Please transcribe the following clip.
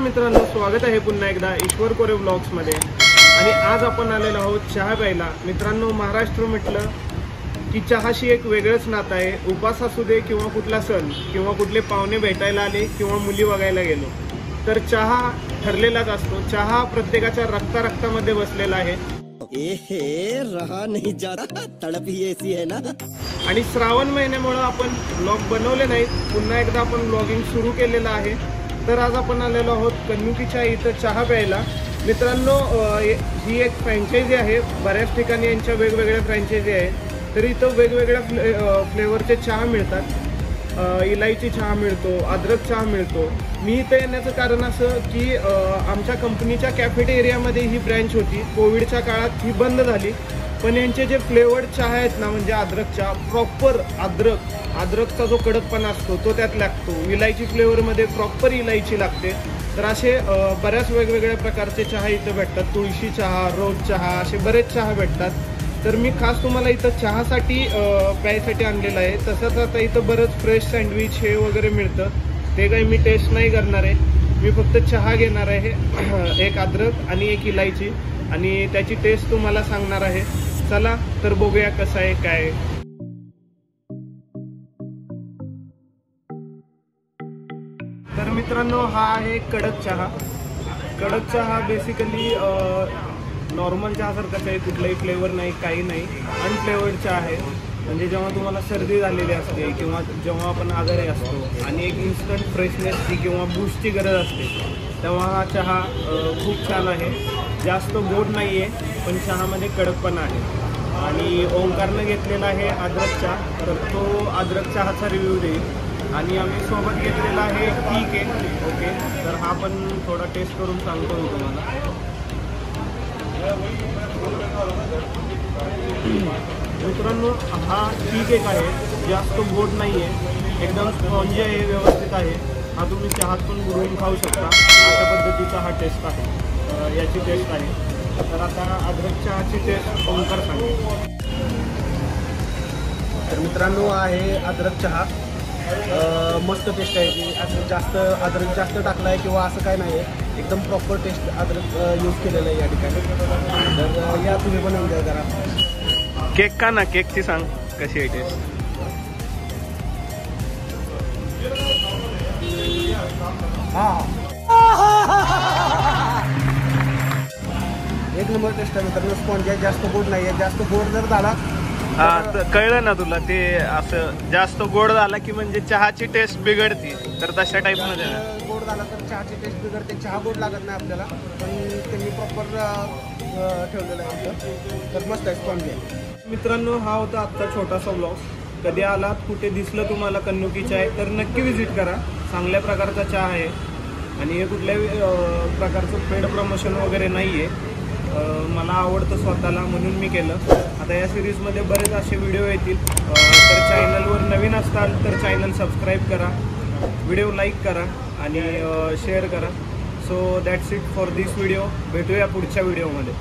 मित्रांनो, स्वागत आहे पुन्हा एकदा ईश्वर कोरे ब्लॉग्स मध्ये। आणि आज आपण आलेलो आहोत चहा प्यायला। मित्रांनो, महाराष्ट्र म्हटलं की चहाशी एक वेगळंच नातं आहे। उपास असू दे किंवा कुठला सण किंवा कुठले पाहुणे भेटायला आले किंवा मुली बघायला गेलो तर चहा ठरलेलाच असतो। चहा प्रत्येकाच्या रक्तामध्ये बसलेला आहे। रहा नहीं जाता, तड़प ही ऐसी है ना। आणि श्रावण महिन्यामुळे आपण ब्लॉग बनवले नाहीत, पुन्हा एकदा आपण ब्लॉगिंग सुरू केलेलं आहे। तर आज आपण आलेलो आहोत कन्नुकीच्या इथं चहा प्यायला। मित्रांनो, ही एक फ्रँचायझी आहे। बऱ्याच ठिकाणी यांच्या वेगवेगळ्या फ्रँचायझी आहे। तर इथं वेगवेगळ्या फ्लेवरचे चहा मिळतात। इलायची चहा मिळतो, अद्रक चहा मिळतो। मी इथं येण्याचं कारण असं की आमच्या कंपनीच्या कॅफेटेरियामध्ये ही ब्रँच होती। कोविडच्या काळात ही बंद झाली, पण यांचे जे फ्लेवर्ड चहा आहेत ना, म्हणजे अद्रक चहा, प्रॉपर अद्रकचा जो कडकपणा असतो तो त्यात लागतो। इलायची फ्लेवरमध्ये प्रॉपर इलायची लागते। तर असे बऱ्याच वेगवेगळ्या प्रकारचे चहा इथं भेटतात। तुळशी चहा, रोज चहा, असे बरेच चहा भेटतात। तर मी खास तुम्हाला इथं चहासाठी प्यायसाठी आणलेलं आहे। तसंच आता इथं बरंच फ्रेश सँडविच हे वगैरे मिळतं, ते काही मी टेस्ट नाही करणार आहे। मी फक्त चहा घेणार आहे, एक अद्रक आणि एक इलायची, आणि त्याची टेस्ट तुम्हाला सांगणार आहे। चला तर बघूया कसं आहे काय। तर मित्रांनो, हा आहे कडक चहा। कडक चहा बेसिकली नॉर्मल चहासारखाच आहे, कुठलाही फ्लेवर नाही, काही नाही। अनफ्लेवर्ड चहा आहे। म्हणजे जेव्हा तुम्हाला सर्दी झालेली असते किंवा जेव्हा आपण आजारी असतो आणि एक इन्स्टंट फ्रेशनेसची किंवा बूस्टची गरज असते, तेव्हा हा चहा खूप छान आहे। जास्त गोड नाही आहे, पण चहामध्ये कडकपणा आहे। आणि ओंकारनं घेतलेला आहे अद्रक चहा, तर तो अद्रक चहाचा रिव्ह्यू देईल। आणि आम्ही सोबत घेतलेला आहे ठीक आहे, ओके। तर हा पण थोडा टेस्ट करून सांगतो मी तुम्हाला। मित्रांनो, हा ठीक एक आहे, जास्त गोड नाही आहे, एकदम स्पॉन्जी आहे, व्यवस्थित आहे। हा तुम्ही चहात पण बुडवून खाऊ शकता, अशा पद्धतीचा हा टेस्ट आहे, याची टेस्ट आहे। तर आता अद्रक चहाची टेस्ट ओंकार सांगेल। तर मित्रांनो, आहे अद्रक चहा, मस्त टेस्ट आहे ती। असं अद्रक जास्त टाकलं आहे किंवा असं काय नाही आहे, एकदम प्रॉपर टेस्ट अद्रक यूज केलेलं आहे या ठिकाणी। तर या तुम्ही पण एन्जॉय करा। केक का ना, केकची सांग कशी आहे टेस्ट। एक नंबर टेस्ट आहे मित्रांनो, स्पॉन्ज आहे, जास्त गोड नाही आहे। जास्त गोड जर झाला, कळलं ना तुला, ते असं जास्त गोड झाला की म्हणजे चहाची टेस्ट बिघडती, तर तशा टाईप मध्ये गोड झाला तर चहाची टेस्ट बिघडते। चहा गोड लागत नाही आपल्याला, पण त्यांनी प्रॉपर ठेवलेलं आहे आमचं। तर मस्त आहे, स्पॉन्ज आहे। मित्रांनो, हा होता आजचा छोटासा ब्लॉग। कधी आलात, कुठे दिसलं तुम्हाला कन्नुकीचा आहे, तर नक्की विजिट करा। चांगल्या प्रकारचा चहा आहे आणि हे कुठल्याही प्रकारचं पेड प्रमोशन वगैरे नाही आहे। मला आवडतं स्वतःला, म्हणून मी केलं। आता या सिरीजमध्ये बरेच असे व्हिडिओ येतील। तर चॅनलवर नवीन असताल तर चॅनल सबस्क्राईब करा, व्हिडिओ लाईक करा आणि शेअर करा। So that's it for this video. भेटूया पुढच्या व्हिडिओमध्ये।